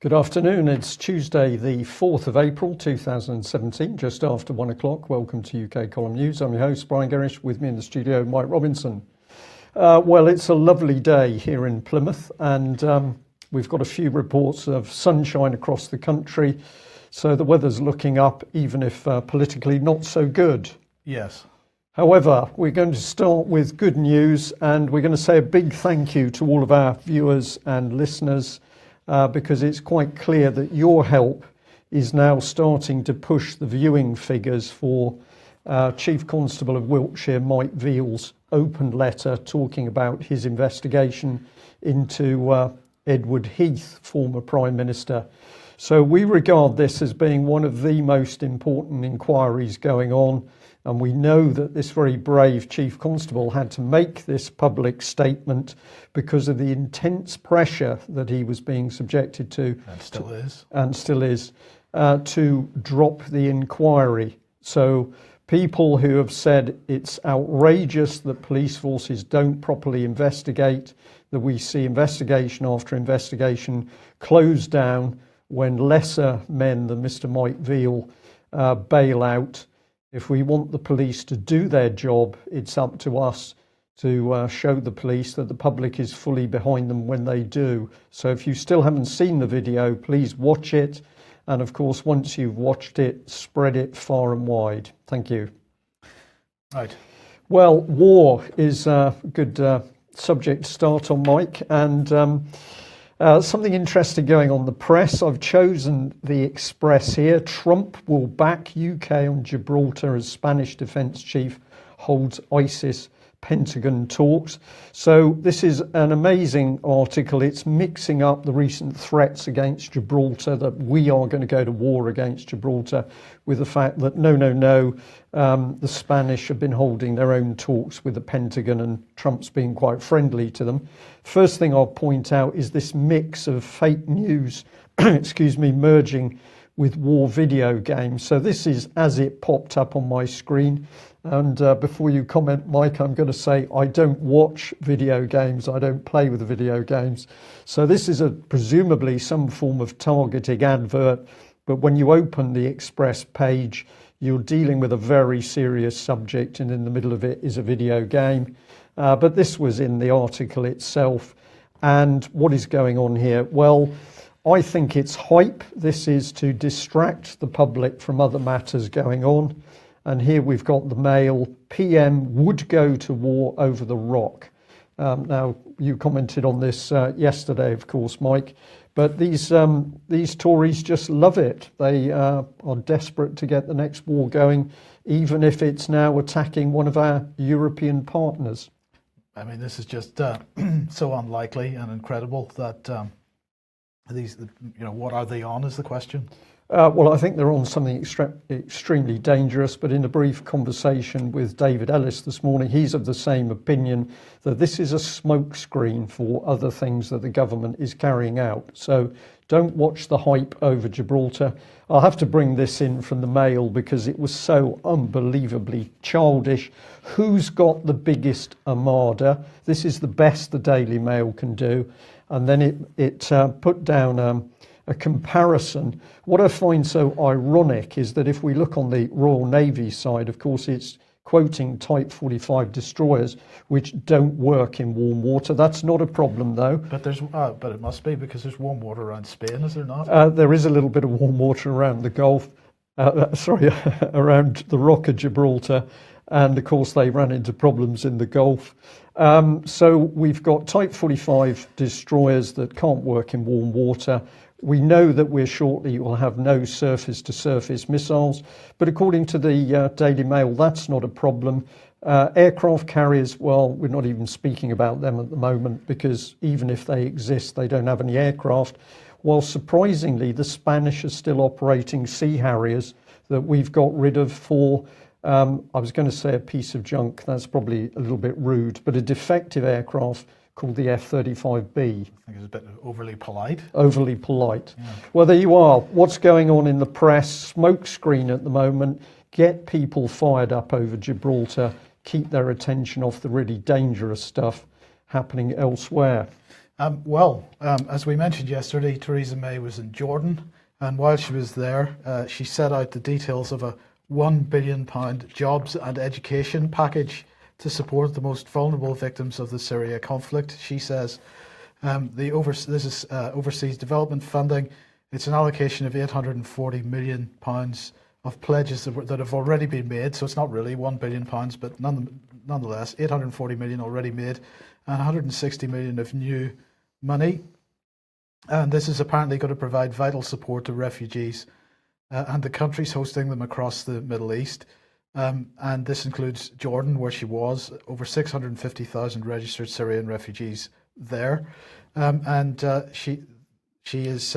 Good afternoon. It's Tuesday, the 4th of April 2017, just after 1 o'clock. Welcome to UK Column News. I'm your host, Brian Gerrish. With me in the studio, Mike Robinson. Well, it's a lovely day here in Plymouth, and we've got a few reports of sunshine across the country. So the weather's looking up, even if politically not so good. Yes. However, we're going to start with good news, and we're going to say a big thank you to all of our viewers and listeners. Because it's quite clear that your help is now starting to push the viewing figures for Chief Constable of Wiltshire, Mike Veal's open letter talking about his investigation into Edward Heath, former Prime Minister. So we regard this as being one of the most important inquiries going on. And we know that this very brave Chief Constable had to make this public statement because of the intense pressure that he was being subjected to. And still is. To drop the inquiry. So people who have said it's outrageous that police forces don't properly investigate, that we see investigation after investigation closed down when lesser men than Mr. Mike Veal bail out. If we want the police to do their job, it's up to us to show the police that the public is fully behind them when they do. So if you still haven't seen the video, please watch it. And of course, once you've watched it, spread it far and wide. Thank you. Right. Well, war is a good subject to start on, Mike. And something interesting going on in the press. I've chosen the Express here. Trump will back UK on Gibraltar as Spanish defence chief holds ISIS Pentagon talks. So this is an amazing article. It's mixing up the recent threats against Gibraltar, that we are going to go to war against Gibraltar, with the fact that the Spanish have been holding their own talks with the Pentagon and Trump's being quite friendly to them. First thing I'll point out is this mix of fake news, merging with war video games. So this is as it popped up on my screen. And before you comment, Mike, I'm going to say I don't watch video games. I don't play with video games. So this is presumably some form of targeting advert. But when you open the Express page, you're dealing with a very serious subject, and in the middle of it is a video game. But this was in the article itself. And what is going on here? Well, I think it's hype. This is to distract the public from other matters going on. And here we've got the Mail. PM would go to war over the rock. Now, you commented on this yesterday, of course, Mike. But these Tories just love it. They are desperate to get the next war going, even if it's now attacking one of our European partners. I mean, this is just so unlikely and incredible that what are they on is the question. Well, I think they're on something extremely dangerous, but in a brief conversation with David Ellis this morning, he's of the same opinion that this is a smokescreen for other things that the government is carrying out. So don't watch the hype over Gibraltar. I'll have to bring this in from the Mail because it was so unbelievably childish. Who's got the biggest armada? This is the best the Daily Mail can do. And then it put down a comparison. What I find so ironic is that if we look on the Royal Navy side, of course, it's quoting Type 45 destroyers, which don't work in warm water. That's not a problem, though. But but it must be because there's warm water around Spain, is there not? There is a little bit of warm water around the Gulf, around the Rock of Gibraltar. And of course, they ran into problems in the Gulf. So we've got Type 45 destroyers that can't work in warm water. We know that we're shortly will have no surface-to-surface missiles, but according to the Daily Mail, that's not a problem. Aircraft carriers, well, we're not even speaking about them at the moment because even if they exist, they don't have any aircraft. While surprisingly, the Spanish are still operating Sea Harriers that we've got rid of for, I was going to say a piece of junk, that's probably a little bit rude, but a defective aircraft called the F-35B. I think it's a bit overly polite. Overly polite. Yeah. Well, there you are. What's going on in the press? Smokescreen at the moment. Get people fired up over Gibraltar. Keep their attention off the really dangerous stuff happening elsewhere. As we mentioned yesterday, Theresa May was in Jordan, and while she was there, she set out the details of a £1 billion jobs and education package to support the most vulnerable victims of the Syria conflict. She says this is overseas development funding. It's an allocation of £840 million of pledges that have already been made. So it's not really £1 billion, but nonetheless, 840 million already made, and 160 million of new money. And this is apparently going to provide vital support to refugees and the countries hosting them across the Middle East. And this includes Jordan, where she was, over 650,000 registered Syrian refugees there. She is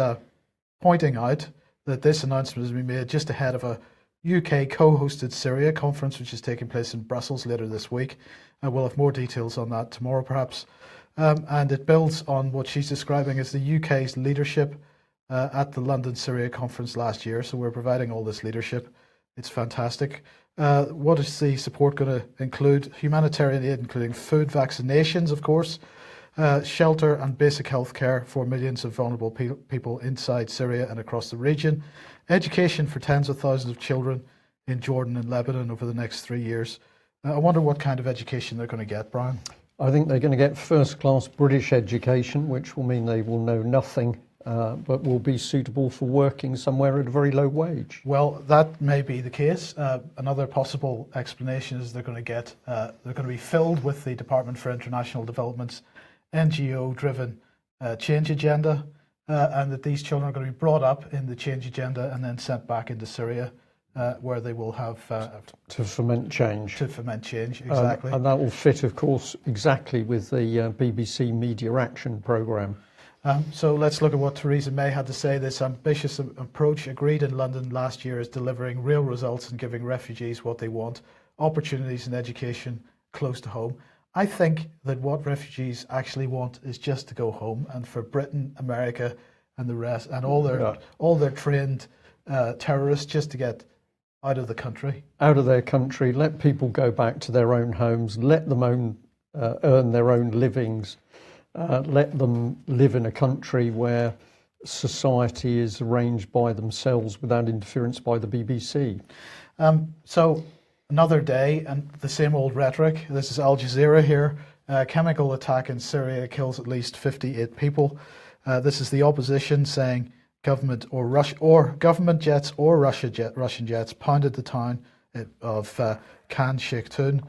pointing out that this announcement has been made just ahead of a UK co-hosted Syria conference, which is taking place in Brussels later this week. We'll have more details on that tomorrow, perhaps. And it builds on what she's describing as the UK's leadership at the London Syria conference last year. So we're providing all this leadership. It's fantastic. What is the support going to include? Humanitarian aid, including food, vaccinations, of course, shelter and basic health care for millions of vulnerable people inside Syria and across the region, education for tens of thousands of children in Jordan and Lebanon over the next 3 years. I wonder what kind of education they're going to get, Brian. I think they're going to get first-class British education, which will mean they will know nothing, but will be suitable for working somewhere at a very low wage. Well, that may be the case. Another possible explanation is they're going to be filled with the Department for International Development's NGO-driven change agenda, and that these children are going to be brought up in the change agenda and then sent back into Syria, where they will have to foment change. To foment change, exactly. And that will fit, of course, exactly with the BBC Media Action Programme. So let's look at what Theresa May had to say. This ambitious approach agreed in London last year is delivering real results and giving refugees what they want, opportunities and education close to home. I think that what refugees actually want is just to go home, and for Britain, America and the rest, and all their trained terrorists just to get out of the country. Out of their country, let people go back to their own homes, let them earn their own livings, let them live in a country where society is arranged by themselves without interference by the BBC. So another day and the same old rhetoric. This is Al Jazeera here. Chemical attack in Syria kills at least 58 people. This is the opposition saying government government jets or Russian jets pounded the town of Khan Sheikhoun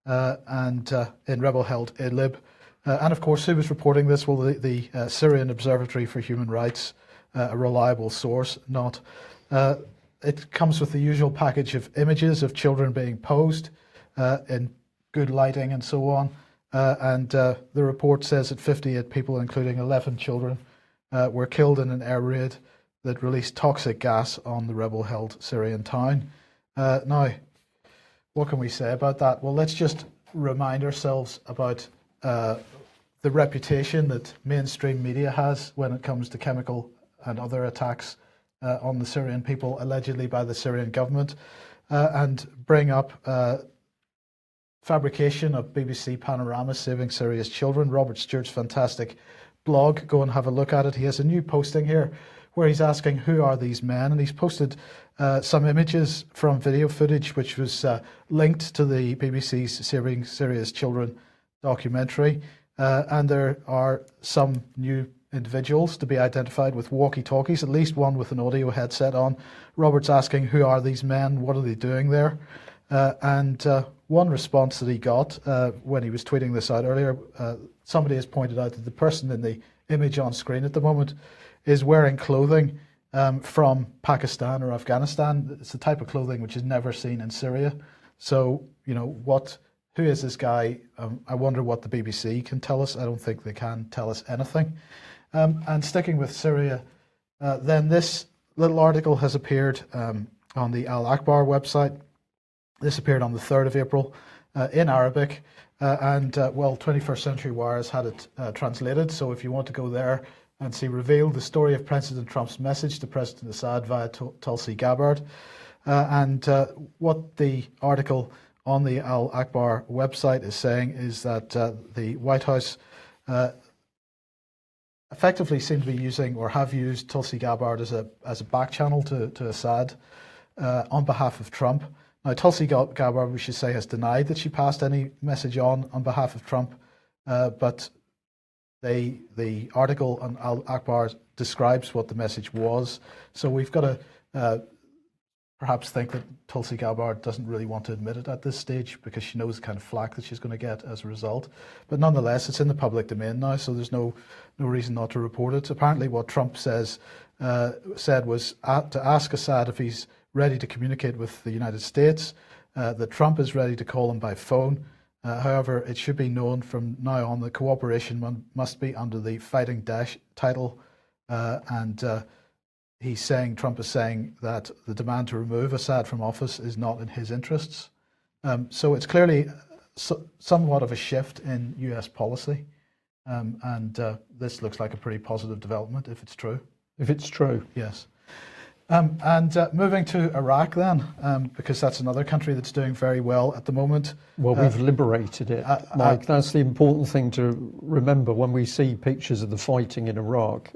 and in rebel-held Idlib. And of course, who was reporting this? Well, the Syrian Observatory for Human Rights, a reliable source, not. It comes with the usual package of images of children being posed in good lighting and so on. And the report says that 58 people, including 11 children, were killed in an air raid that released toxic gas on the rebel-held Syrian town. Now, what can we say about that? Well, let's just remind ourselves about the reputation that mainstream media has when it comes to chemical and other attacks on the Syrian people, allegedly by the Syrian government, and bring up fabrication of BBC Panorama Saving Syria's Children, Robert Stewart's fantastic blog. Go and have a look at it. He has a new posting here where he's asking, who are these men? And he's posted some images from video footage which was linked to the BBC's Saving Syria's Children documentary. And there are some new individuals to be identified with walkie-talkies, at least one with an audio headset on. Robert's asking, who are these men? What are they doing there? And one response that he got when he was tweeting this out earlier, somebody has pointed out that the person in the image on screen at the moment is wearing clothing from Pakistan or Afghanistan. It's the type of clothing which is never seen in Syria. So, you know, who is this guy? I wonder what the BBC can tell us. I don't think they can tell us anything. And sticking with Syria, then this little article has appeared on the Al Akbar website. This appeared on the 3rd of April in Arabic. And 21st Century Wire has had it translated. So if you want to go there and see revealed the story of President Trump's message to President Assad via Tulsi Gabbard. And what the article on the Al Akbar website is saying is that the White House effectively seem to be using or have used Tulsi Gabbard as a back channel to Assad on behalf of Trump. Now, Tulsi Gabbard, we should say, has denied that she passed any message on behalf of Trump, but the article on Al Akhbar describes what the message was. So we've got to perhaps think that Tulsi Gabbard doesn't really want to admit it at this stage because she knows the kind of flack that she's going to get as a result. But nonetheless, it's in the public domain now, so there's no reason not to report it. Apparently what Trump said was to ask Assad if he's ready to communicate with the United States, that Trump is ready to call him by phone. However, it should be known from now on that cooperation must be under the Fighting Daesh title, and Trump is saying that the demand to remove Assad from office is not in his interests. So it's clearly somewhat of a shift in US policy, and this looks like a pretty positive development if it's true. If it's true. Yes. And moving to Iraq then, because that's another country that's doing very well at the moment. Well, we've liberated it, Mike. That's the important thing to remember when we see pictures of the fighting in Iraq.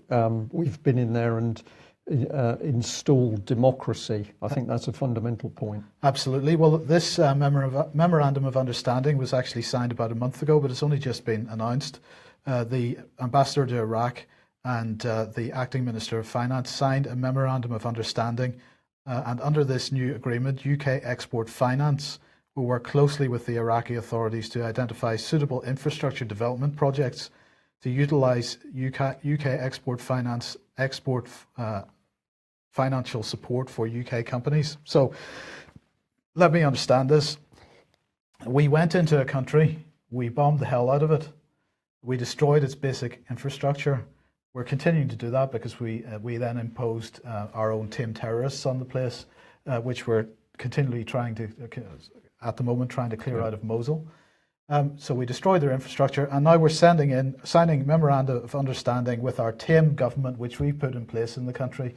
We've been in there and installed democracy. I think that's a fundamental point. Absolutely. Well, this memorandum of understanding was actually signed about a month ago, but it's only just been announced. The ambassador to Iraq and the acting Minister of Finance signed a memorandum of understanding, and under this new agreement, UK Export Finance will work closely with the Iraqi authorities to identify suitable infrastructure development projects to utilise UK Export Finance financial support for UK companies. So let me understand this. We went into a country, we bombed the hell out of it, we destroyed its basic infrastructure. We're continuing to do that because we then imposed our own tame terrorists on the place, which we're continually trying to, at the moment, trying to clear out of Mosul. So we destroyed their infrastructure, and now we're signing memoranda of understanding with our tame government, which we put in place in the country,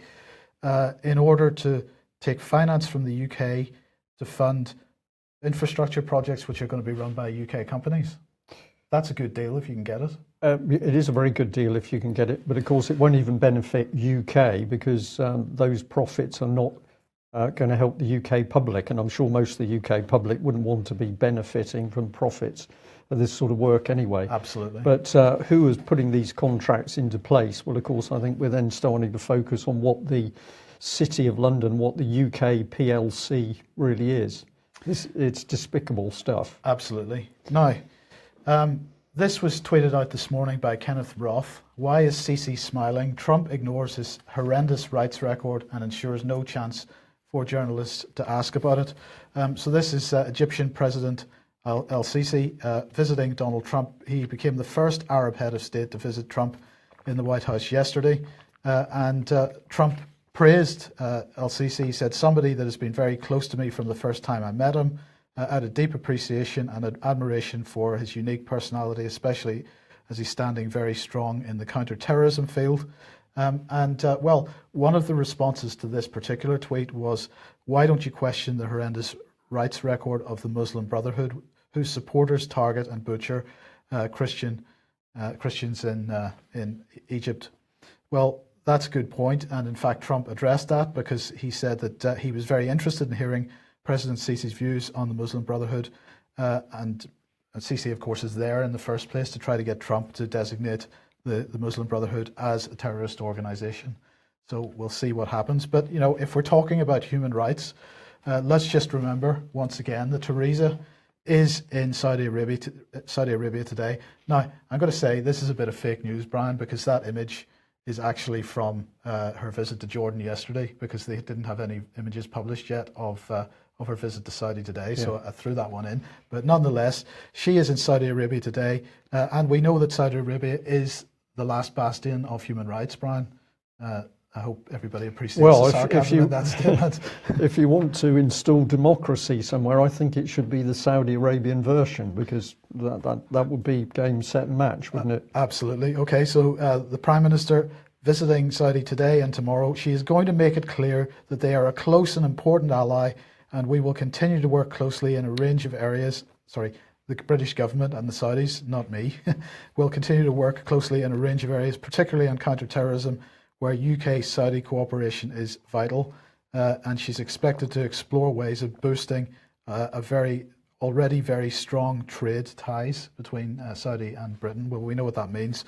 in order to take finance from the UK to fund infrastructure projects which are going to be run by UK companies. That's a good deal if you can get it. It is a very good deal if you can get it, but of course it won't even benefit UK because those profits are not going to help the UK public, and I'm sure most of the UK public wouldn't want to be benefiting from profits of this sort of work anyway. Absolutely. But who is putting these contracts into place? Well, of course, I think we're then starting to focus on what the City of London, what the UK PLC really is. It's despicable stuff. Absolutely. Now, this was tweeted out this morning by Kenneth Roth. Why is Sisi smiling? Trump ignores his horrendous rights record and ensures no chance for journalists to ask about it. So this is Egyptian President El-Sisi visiting Donald Trump. He became the first Arab head of state to visit Trump in the White House yesterday. And Trump praised El-Sisi. He said, somebody that has been very close to me from the first time I met him, out of deep appreciation and admiration for his unique personality, especially as he's standing very strong in the counter-terrorism field. Well, one of the responses to this particular tweet was, why don't you question the horrendous rights record of the Muslim Brotherhood, whose supporters target and butcher Christians in Egypt? Well, that's a good point, and in fact Trump addressed that because he said that he was very interested in hearing President Sisi's views on the Muslim Brotherhood, and Sisi, of course, is there in the first place to try to get Trump to designate the Muslim Brotherhood as a terrorist organization. So we'll see what happens. But, you know, if we're talking about human rights, let's just remember once again that Theresa is in Saudi Arabia today. Now, I'm going to say this is a bit of fake news, Brian, because that image is actually from her visit to Jordan yesterday, because they didn't have any images published yet of her visit to Saudi today, so I threw that one in. But nonetheless, she is in Saudi Arabia today, and we know that Saudi Arabia is the last bastion of human rights, Brian. I hope everybody appreciates the sarcasm in that statement. If you want to install democracy somewhere, I think it should be the Saudi Arabian version, because that would be game, set and match, wouldn't it? Absolutely. Okay, so the Prime Minister visiting Saudi today and tomorrow, she is going to make it clear that they are a close and important ally, and we will continue to work closely in a range of areas. the British government and the Saudis, not me, will continue to work closely in a range of areas, particularly on counter-terrorism, where UK-Saudi cooperation is vital. And she's expected to explore ways of boosting already very strong trade ties between Saudi and Britain. Well, we know what that means,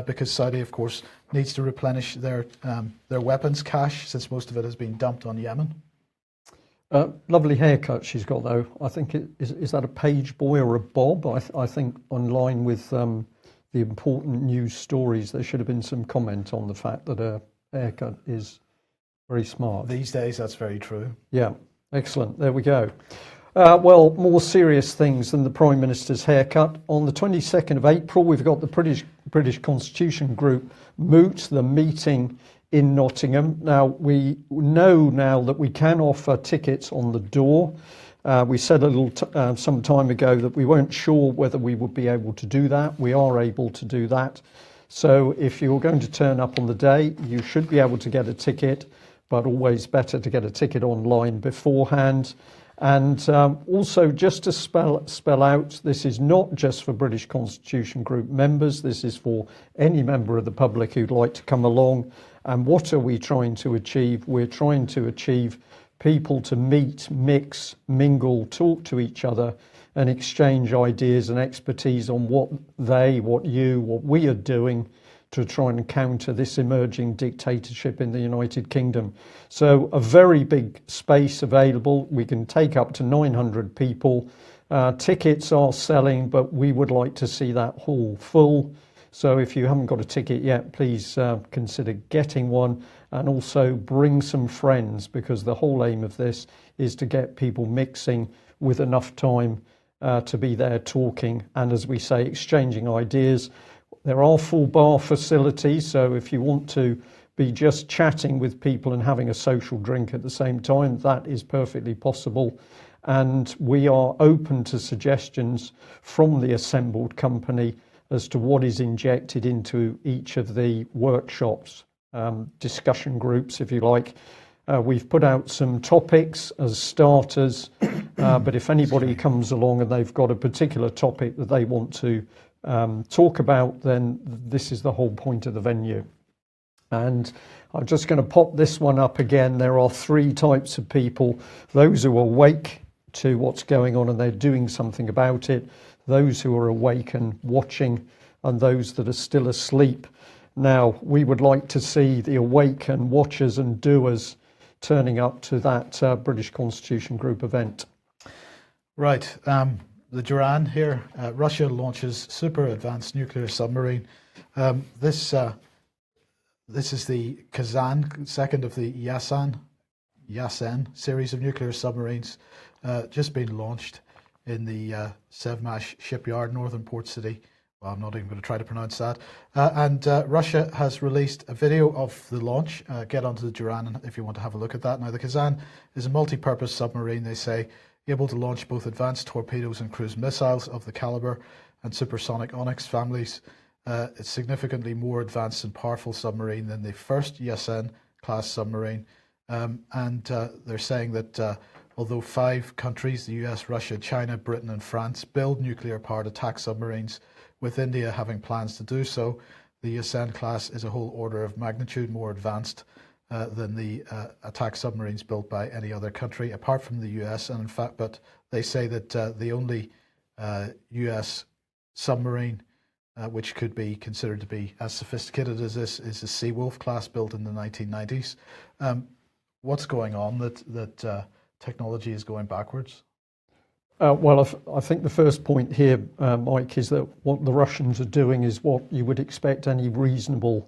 because Saudi, of course, needs to replenish their weapons cache, since most of it has been dumped on Yemen. Lovely haircut she's got, though. I think is that a page boy or a bob? I think on line with the important news stories, there should have been some comment on the fact that her haircut is very smart. These days, that's very true. Yeah, excellent. There we go. Well, more serious things than the Prime Minister's haircut. On the 22nd of April, we've got the British Constitution Group Moot, the meeting in Nottingham. Now, we know now that we can offer tickets on the door. We said some time ago that we weren't sure whether we would be able to do that. We are able to do that. So if you're going to turn up on the day, you should be able to get a ticket, but always better to get a ticket online beforehand. And also, just to spell out, this is not just for British Constitution Group members. This is for any member of the public who'd like to come along. And what are we trying to achieve? We're trying to achieve people to meet, mix, mingle, talk to each other, and exchange ideas and expertise on what we are doing to try and counter this emerging dictatorship in the United Kingdom. So a very big space available. We can take up to 900 people. Tickets are selling, but we would like to see that hall full. So if you haven't got a ticket yet, please consider getting one, and also bring some friends, because the whole aim of this is to get people mixing with enough time to be there talking and, as we say, exchanging ideas. There are full bar facilities, so if you want to be just chatting with people and having a social drink at the same time, that is perfectly possible. And we are open to suggestions from the assembled company as to what is injected into each of the workshops, discussion groups, if you like. We've put out some topics as starters, but if anybody comes along and they've got a particular topic that they want to talk about, then this is the whole point of the venue. And I'm just going to pop this one up again. There are three types of people: those who are awake to what's going on and they're doing something about it, those who are awake and watching, and those that are still asleep. Now, we would like to see the awake and watchers and doers turning up to that British Constitution Group event. Right. The Duran here. Russia launches super advanced nuclear submarine. This is the Kazan, second of the Yasen series of nuclear submarines, just been launched in the Sevmash shipyard, northern port city. Well, I'm not even going to try to pronounce that. And Russia has released a video of the launch. Get onto the Duran if you want to have a look at that. Now, the Kazan is a multi-purpose submarine, they say, able to launch both advanced torpedoes and cruise missiles of the Caliber and supersonic Onyx families. It's significantly more advanced and powerful submarine than the first Yasen class submarine. And they're saying that although 5 countries, the US, Russia, China, Britain and France, build nuclear-powered attack submarines, with India having plans to do so, the Yasen class is a whole order of magnitude more advanced than the attack submarines built by any other country, apart from the US. And in fact, but they say that the only US submarine which could be considered to be as sophisticated as this is the Seawolf class, built in the 1990s. What's going on that technology is going backwards? Well, I think the first point here, Mike, is that what the Russians are doing is what you would expect any reasonable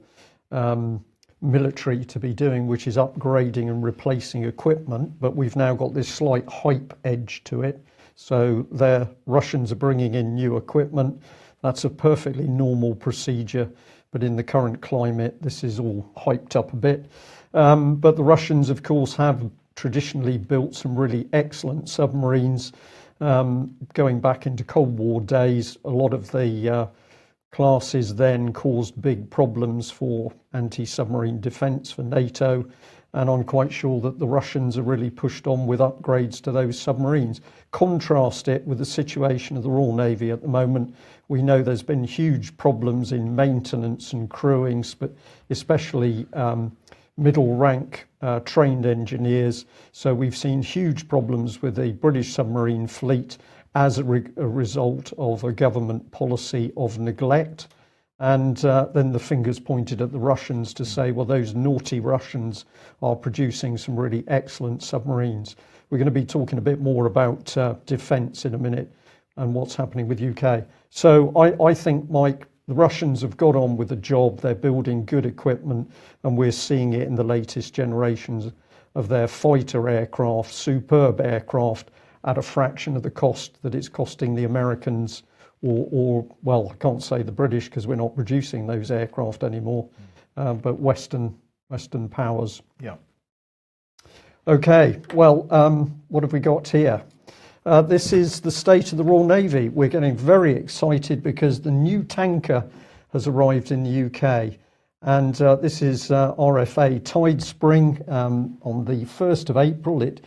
military to be doing, which is upgrading and replacing equipment. But we've now got this slight hype edge to it. So the Russians are bringing in new equipment. That's a perfectly normal procedure. But in the current climate, this is all hyped up a bit. But the Russians, of course, have traditionally built some really excellent submarines. Going back into Cold War days, a lot of the classes then caused big problems for anti-submarine defence for NATO. And I'm quite sure that the Russians are really pushed on with upgrades to those submarines. Contrast it with the situation of the Royal Navy at the moment. We know there's been huge problems in maintenance and crewing, but especially middle rank trained engineers. So we've seen huge problems with the British submarine fleet as a result of a government policy of neglect. And then the fingers pointed at the Russians to say, well, those naughty Russians are producing some really excellent submarines. We're going to be talking a bit more about defence in a minute and what's happening with UK. So I think, Mike, the Russians have got on with the job. They're building good equipment, and we're seeing it in the latest generations of their fighter aircraft, superb aircraft, at a fraction of the cost that it's costing the Americans, or well, I can't say the British because we're not producing those aircraft anymore, but Western powers. Yeah. Okay, well, what have we got here? This is the state of the Royal Navy. We're getting very excited because the new tanker has arrived in the UK. And this is RFA Tidespring. On the 1st of April, it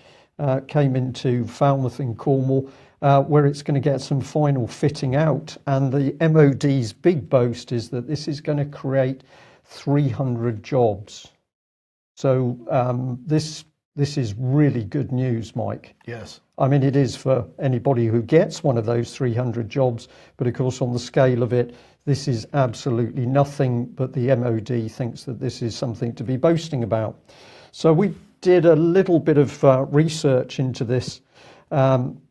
came into Falmouth in Cornwall, where it's going to get some final fitting out. And the MOD's big boast is that this is going to create 300 jobs. So this is really good news, Mike. Yes. I mean, it is for anybody who gets one of those 300 jobs, but of course, on the scale of it, this is absolutely nothing, but the MOD thinks that this is something to be boasting about. So we did a little bit of research into this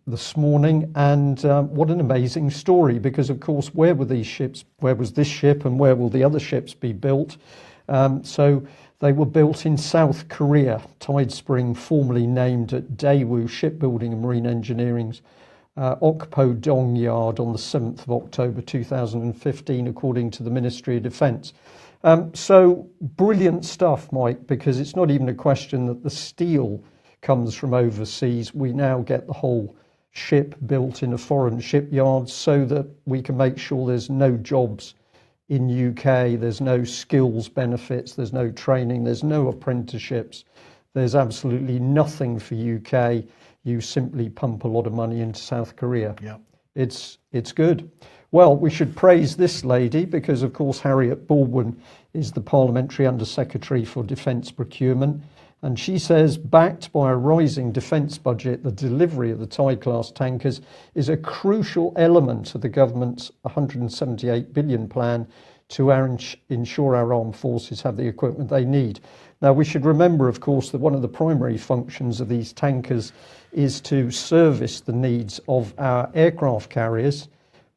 this morning, and what an amazing story, because of course, where were these ships? Where was this ship, and where will the other ships be built? So they were built in South Korea. Tidespring, formerly named at Daewoo Shipbuilding and Marine Engineering's Okpo-dong Yard on the 7th of October 2015, according to the Ministry of Defence. So brilliant stuff, Mike, because it's not even a question that the steel comes from overseas. We now get the whole ship built in a foreign shipyard so that we can make sure there's no jobs in UK, there's no skills benefits, there's no training, there's no apprenticeships, there's absolutely nothing for UK. You simply pump a lot of money into South Korea. Yeah. It's good. Well, we should praise this lady because, of course, Harriet Baldwin is the Parliamentary Under-Secretary for Defence Procurement. And she says, backed by a rising defence budget, the delivery of the Tide-class tankers is a crucial element of the government's £178 billion plan to ensure our armed forces have the equipment they need. Now, we should remember, of course, that one of the primary functions of these tankers is to service the needs of our aircraft carriers,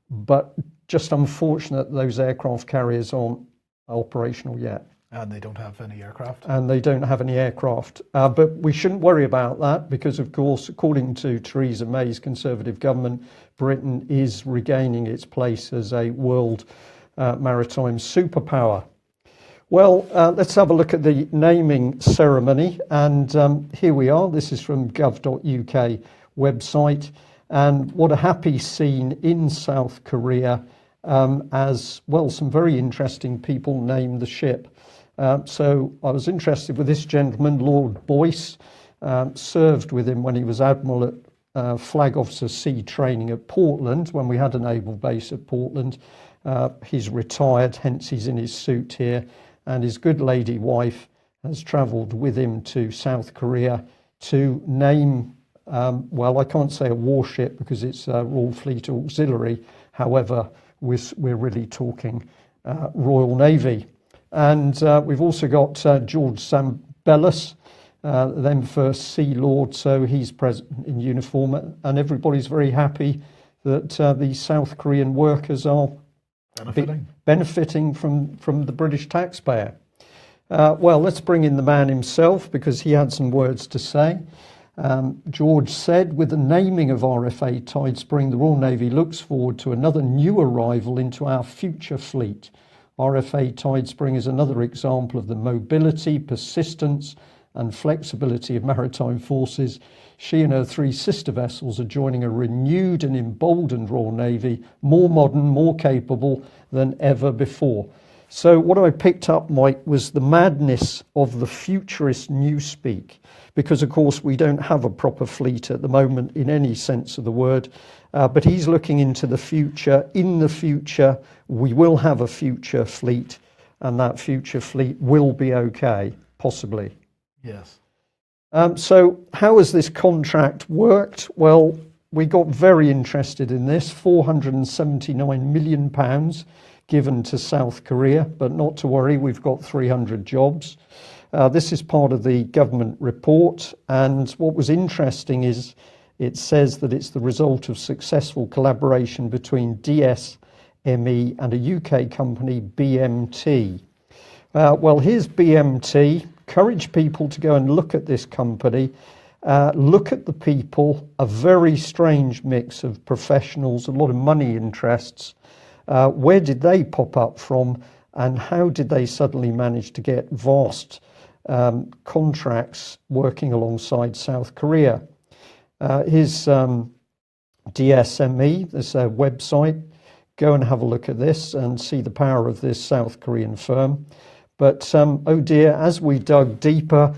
but just unfortunate those aircraft carriers aren't operational yet. And they don't have any aircraft. And they don't have any aircraft. But we shouldn't worry about that because, of course, according to Theresa May's Conservative government, Britain is regaining its place as a world maritime superpower. Well, let's have a look at the naming ceremony. And here we are. This is from gov.uk website. And what a happy scene in South Korea as well. Some very interesting people named the ship. So I was interested with this gentleman, Lord Boyce, served with him when he was Admiral at Flag Officer Sea Training at Portland, when we had a naval base at Portland. He's retired, hence he's in his suit here, and his good lady wife has travelled with him to South Korea to name, well, I can't say a warship because it's Royal Fleet Auxiliary. However, we're really talking Royal Navy. And we've also got George Zambellis, then First Sea Lord, so he's present in uniform, and everybody's very happy that the South Korean workers are benefiting from the British taxpayer. Well, let's bring in the man himself because he had some words to say. George said, with the naming of RFA Tidespring, the Royal Navy looks forward to another new arrival into our future fleet. RFA Tidespring is another example of the mobility, persistence and flexibility of maritime forces. She and her three sister vessels are joining a renewed and emboldened Royal Navy, more modern, more capable than ever before. So what I picked up, Mike, was the madness of the futurist newspeak, because of course we don't have a proper fleet at the moment in any sense of the word, but he's looking into the future. In the future, we will have a future fleet, and that future fleet will be okay, possibly. Yes. So how has this contract worked? Well, we got very interested in this, £479 million given to South Korea, but not to worry, we've got 300 jobs. This is part of the government report, and what was interesting is it says that it's the result of successful collaboration between DSME and a UK company, BMT. Well, here's BMT. Encourage people to go and look at this company. Look at the people, a very strange mix of professionals, a lot of money interests. Where did they pop up from, and how did they suddenly manage to get vast contracts working alongside South Korea? Here's DSME, this is their website. Go and have a look at this and see the power of this South Korean firm. But oh dear, as we dug deeper,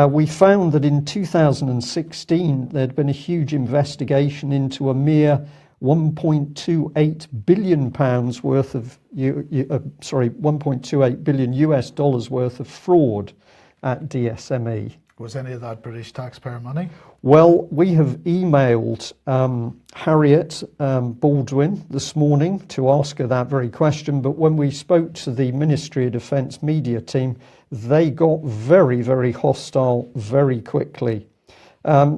we found that in 2016 there'd been a huge investigation into a mere £1.28 billion worth of, 1.28 billion US dollars worth of fraud at DSME. Was any of that British taxpayer money? Well, we have emailed Harriet Baldwin this morning to ask her that very question, but when we spoke to the Ministry of Defence media team, they got very, very hostile very quickly.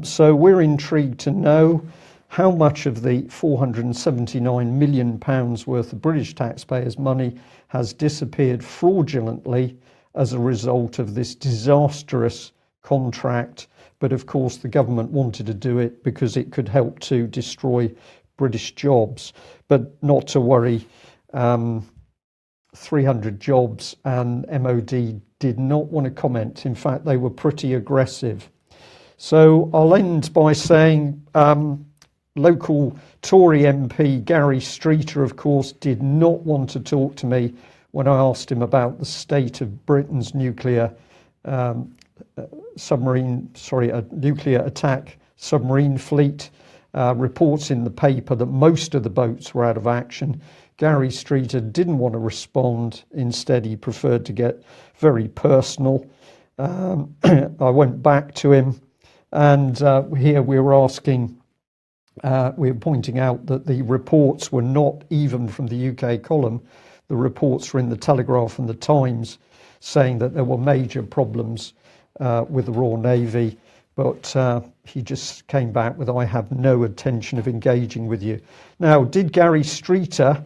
So we're intrigued to know how much of the £479 million worth of British taxpayers' money has disappeared fraudulently as a result of this disastrous contract. But of course the government wanted to do it because it could help to destroy British jobs. But not to worry, 300 jobs, and MOD did not want to comment. In fact, they were pretty aggressive. So I'll end by saying local Tory MP Gary Streeter, of course, did not want to talk to me when I asked him about the state of Britain's nuclear nuclear attack submarine fleet. Reports in the paper that most of the boats were out of action. Gary Streeter didn't want to respond. Instead, he preferred to get very personal. I went back to him, and here we were asking, we were pointing out that the reports were not even from the UK column. The reports were in the Telegraph and the Times, saying that there were major problems with the Royal Navy, but he just came back with, I have no intention of engaging with you. Now, did Gary Streeter,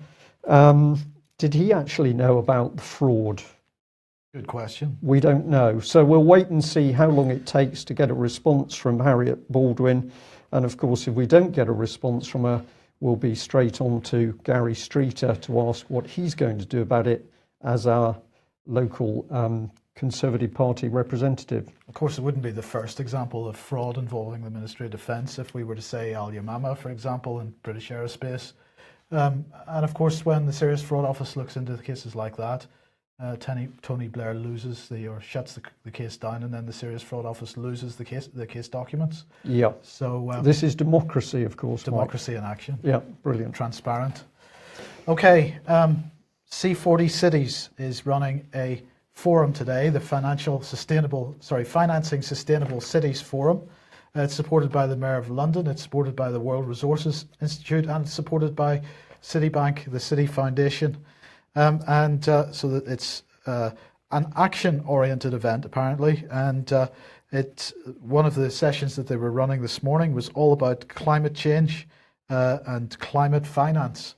did he actually know about the fraud? Good question. We don't know. So we'll wait and see how long it takes to get a response from Harriet Baldwin. And of course, if we don't get a response from her, we'll be straight on to Gary Streeter to ask what he's going to do about it as our local Conservative Party representative. Of course, it wouldn't be the first example of fraud involving the Ministry of Defence if we were to say Al Yamama, for example, in British aerospace. And of course, when the Serious Fraud Office looks into cases like that, Tony Blair loses or shuts the case down, and then the Serious Fraud Office loses the case documents. Yeah. So this is democracy, of course. Democracy in action. Yeah, brilliant. Transparent. Okay, C40 Cities is running a forum today, the Financing Sustainable Cities Forum. It's supported by the Mayor of London, it's supported by the World Resources Institute, and it's supported by Citibank, the City Foundation. So that it's an action-oriented event, apparently, and one of the sessions that they were running this morning was all about climate change and climate finance.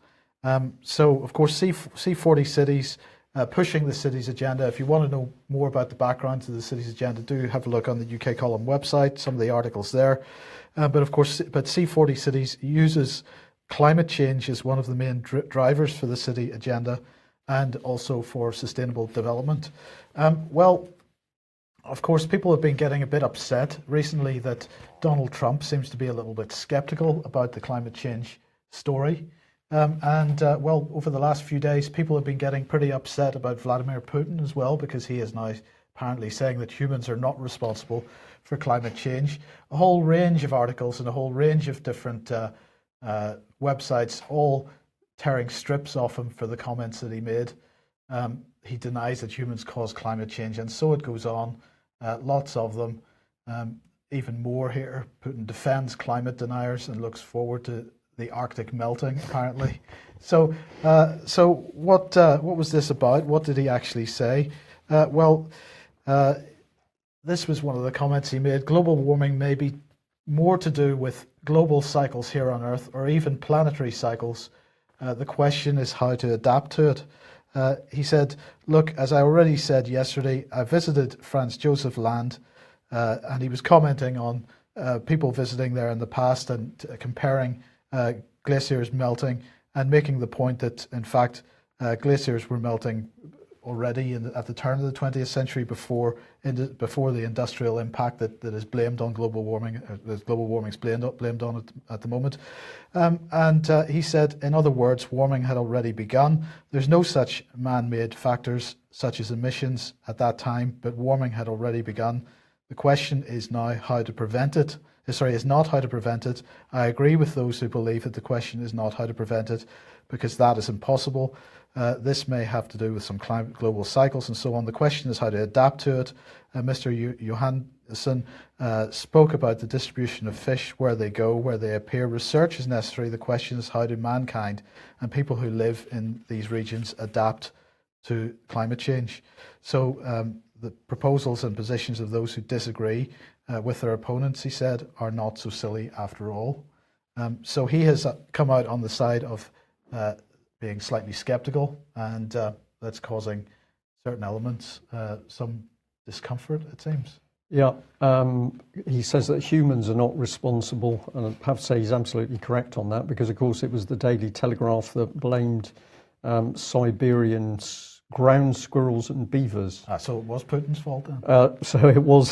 So, of course, C40 Cities pushing the city's agenda. If you want to know more about the background to the city's agenda, do have a look on the UK Column website, some of the articles there. But C40 Cities uses climate change as one of the main drivers for the city agenda, and also for sustainable development. Well, of course, people have been getting a bit upset recently that Donald Trump seems to be a little bit skeptical about the climate change story. Well, over the last few days, people have been getting pretty upset about Vladimir Putin as well, because he is now apparently saying that humans are not responsible for climate change. A whole range of articles and a whole range of different websites all tearing strips off him for the comments that he made. He denies that humans cause climate change, and so it goes on. Lots of them. Even more here. Putin defends climate deniers and looks forward to the Arctic melting, apparently. So what was this about? What did he actually say? This was one of the comments he made. Global warming may be more to do with global cycles here on Earth, or even planetary cycles. The question is how to adapt to it. He said, look, as I already said yesterday, I visited Franz Josef Land, and he was commenting on people visiting there in the past and comparing glaciers melting, and making the point that, in fact, glaciers were melting already at the turn of the 20th century before the industrial impact that is blamed on global warming, that global warming's blamed on it at the moment. He said, in other words, warming had already begun. There's no such man-made factors such as emissions at that time, but warming had already begun. The question is now how to prevent it. Is not how to prevent it. I agree with those who believe that the question is not how to prevent it, because that is impossible. This may have to do with some global cycles and so on. The question is how to adapt to it. Mr. Johannesson spoke about the distribution of fish, where they go, where they appear. Research is necessary. The question is how do mankind and people who live in these regions adapt to climate change. So the proposals and positions of those who disagree with their opponents, he said, are not so silly after all. So he has come out on the side of being slightly skeptical, and that's causing certain elements some discomfort, it seems. Yeah, he says that humans are not responsible, and I have to say he's absolutely correct on that, because of course it was the Daily Telegraph that blamed Siberian ground squirrels and beavers. So it was Putin's fault then? So it was,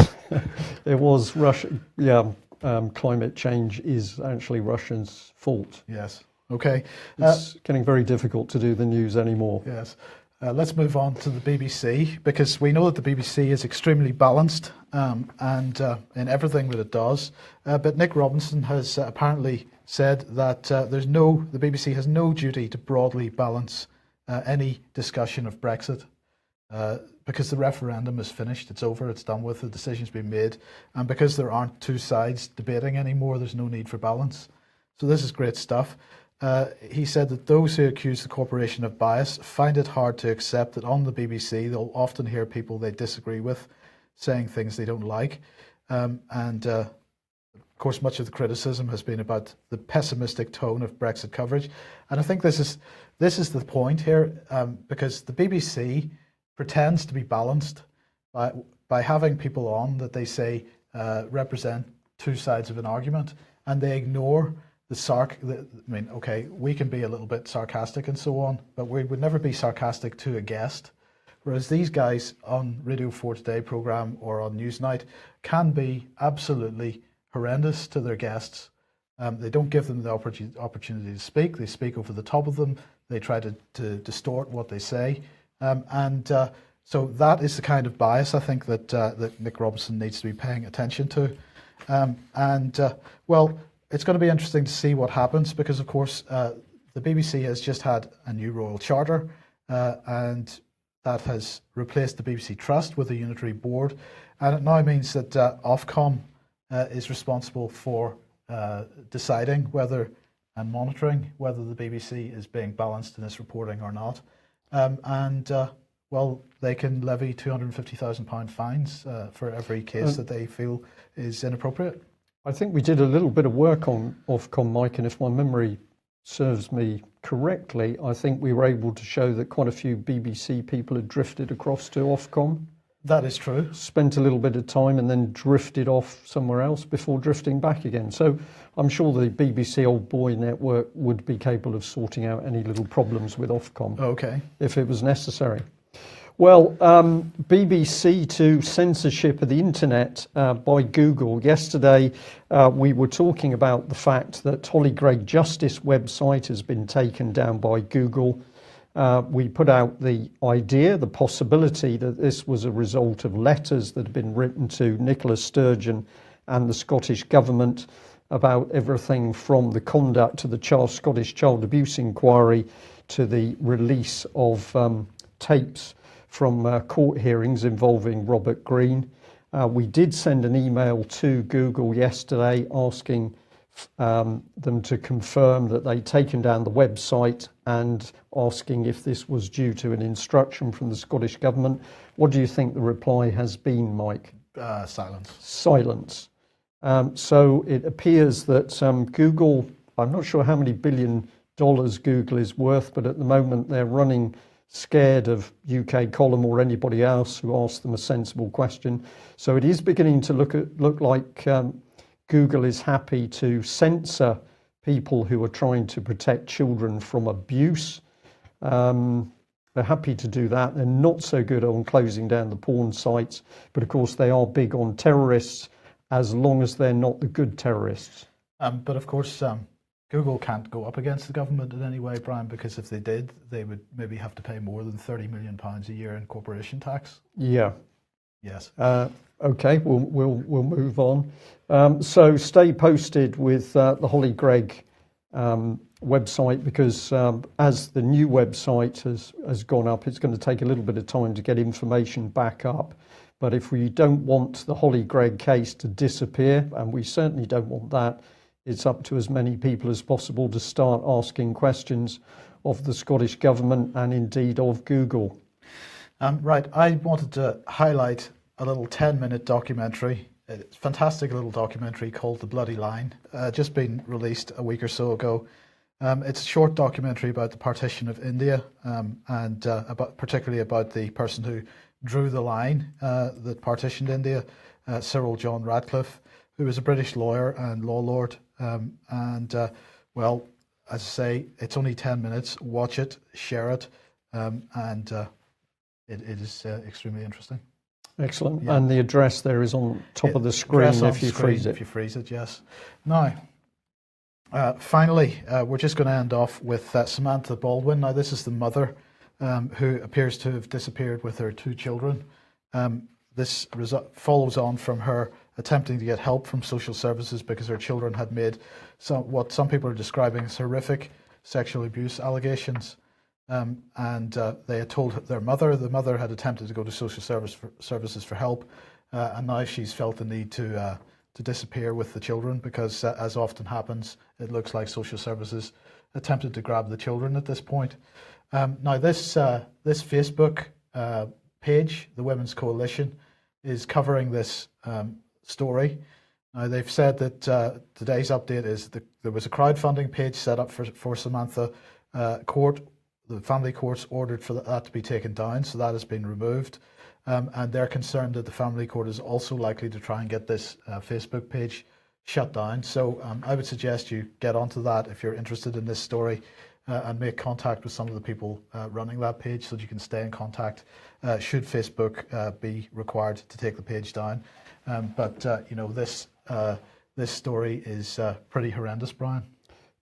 it was Russia. Yeah, climate change is actually Russia's fault. Yes. Okay. It's getting very difficult to do the news anymore. Yes. Let's move on to the BBC, because we know that the BBC is extremely balanced and in everything that it does. But Nick Robinson has apparently said that the BBC has no duty to broadly balance any discussion of Brexit, because the referendum is finished, it's over, it's done with, the decision's been made, and because there aren't two sides debating anymore, there's no need for balance. So this is great stuff. He said that those who accuse the corporation of bias find it hard to accept that on the BBC they'll often hear people they disagree with saying things they don't like. Of course, much of the criticism has been about the pessimistic tone of Brexit coverage. And I think this is the point here, because the BBC pretends to be balanced by having people on that they say represent two sides of an argument, and they ignore okay, we can be a little bit sarcastic and so on, but we would never be sarcastic to a guest. Whereas these guys on Radio 4 Today programme or on Newsnight can be absolutely horrendous to their guests. They don't give them the opportunity to speak. They speak over the top of them. They try to distort what they say. So that is the kind of bias I think that Nick Robinson needs to be paying attention to. Well, it's going to be interesting to see what happens, because, of course, the BBC has just had a new Royal Charter, and that has replaced the BBC Trust with a unitary board. And it now means that Ofcom is responsible for deciding whether and monitoring whether the BBC is being balanced in its reporting or not. Well, they can levy £250,000 fines for every case that they feel is inappropriate. I think we did a little bit of work on Ofcom, Mike, and if my memory serves me correctly, I think we were able to show that quite a few BBC people had drifted across to Ofcom. That is true. Spent a little bit of time and then drifted off somewhere else before drifting back again. So I'm sure the BBC Old Boy network would be capable of sorting out any little problems with Ofcom. Okay. If it was necessary. Well, BBC to censorship of the internet by Google. Yesterday, we were talking about the fact that Holly Greig Justice website has been taken down by Google. We put out the idea, the possibility that this was a result of letters that had been written to Nicola Sturgeon and the Scottish Government about everything from the conduct of the Scottish Child Abuse Inquiry to the release of tapes from court hearings involving Robert Green. We did send an email to Google yesterday asking them to confirm that they'd taken down the website and asking if this was due to an instruction from the Scottish Government. What do you think the reply has been, Mike? Silence. Silence. So it appears that Google, I'm not sure how many $1 billion Google is worth, but at the moment they're running scared of UK Column or anybody else who asks them a sensible question. So it is beginning to look like Google is happy to censor people who are trying to protect children from abuse. They're happy to do that. They're not so good on closing down the porn sites, but of course they are big on terrorists, as long as they're not the good terrorists. But of course, Google can't go up against the government in any way, Brian, because if they did, they would maybe have to pay more than £30 million a year in corporation tax. Yeah. Yes. Okay, we'll move on. So stay posted with the Holly Greig website, because as the new website has gone up, it's going to take a little bit of time to get information back up. But if we don't want the Holly Greig case to disappear, and we certainly don't want that, it's up to as many people as possible to start asking questions of the Scottish Government and indeed of Google. Right, I wanted to highlight a little 10-minute documentary. It's a fantastic little documentary called The Bloody Line, just been released a week or so ago. It's a short documentary about the partition of India, and particularly about the person who drew the line that partitioned India, Cyril John Radcliffe, who was a British lawyer and law lord. Well, as I say, it's only 10 minutes. Watch it, share it, and it is extremely interesting. Excellent. Yeah. And the address there is on top of the screen if you freeze it. If you freeze it, yes. Now, finally, we're just going to end off with Samantha Baldwin. Now, this is the mother who appears to have disappeared with her 2 children. This follows on from her attempting to get help from social services because her children had made what some people are describing as horrific sexual abuse allegations. And they had told their mother. The mother had attempted to go to social services for help, and now she's felt the need to disappear with the children because, as often happens, it looks like social services attempted to grab the children at this point. Now, this Facebook page, the Women's Coalition, is covering this story. Now, they've said that today's update is there was a crowdfunding page set up for Samantha. The family courts ordered for that to be taken down, so that has been removed. And they're concerned that the family court is also likely to try and get this Facebook page shut down. So I would suggest you get onto that if you're interested in this story, and make contact with some of the people running that page so that you can stay in contact should Facebook be required to take the page down. But this story is pretty horrendous, Brian.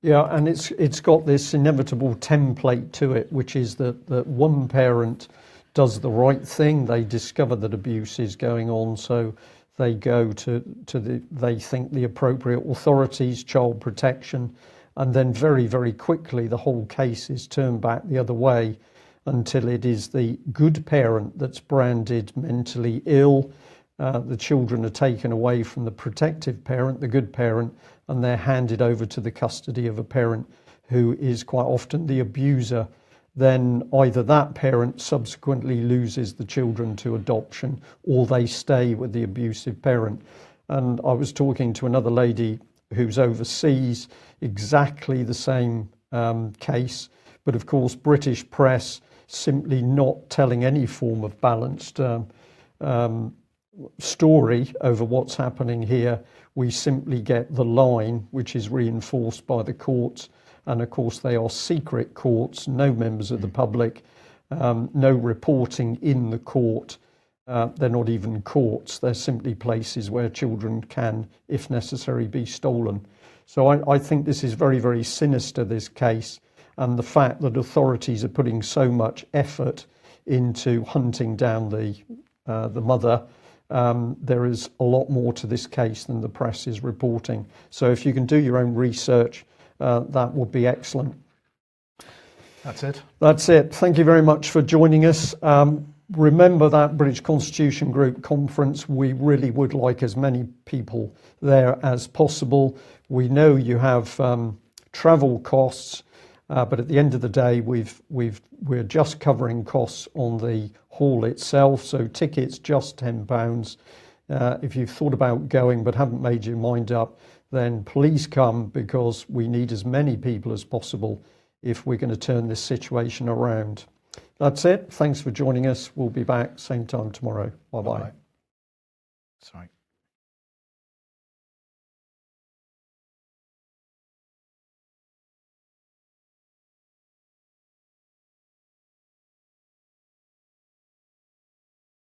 Yeah, and it's got this inevitable template to it, which is that one parent does the right thing. They discover that abuse is going on, so they go to they think the appropriate authorities, child protection, and then very, very quickly the whole case is turned back the other way until it is the good parent that's branded mentally ill. The children are taken away from the protective parent, the good parent, and they're handed over to the custody of a parent who is quite often the abuser. Then either that parent subsequently loses the children to adoption, or they stay with the abusive parent. And I was talking to another lady who's overseas, exactly the same case, but of course British press simply not telling any form of balanced story over what's happening here. We simply get the line, which is reinforced by the courts, and of course they are secret courts, no members of the public, no reporting in the court. They're not even courts, they're simply places where children can, if necessary, be stolen. So I think this is very, very sinister, this case, and the fact that authorities are putting so much effort into hunting down the mother. There is a lot more to this case than the press is reporting. So if you can do your own research, that would be excellent. That's it. That's it. Thank you very much for joining us. Remember that British Constitution Group conference. We really would like as many people there as possible. We know you have travel costs, but at the end of the day, we're just covering costs on the hall itself. So tickets just £10. If you've thought about going but haven't made your mind up, then please come, because we need as many people as possible if we're going to turn this situation around. That's it. Thanks for joining us. We'll be back same time tomorrow. Bye-bye. Sorry.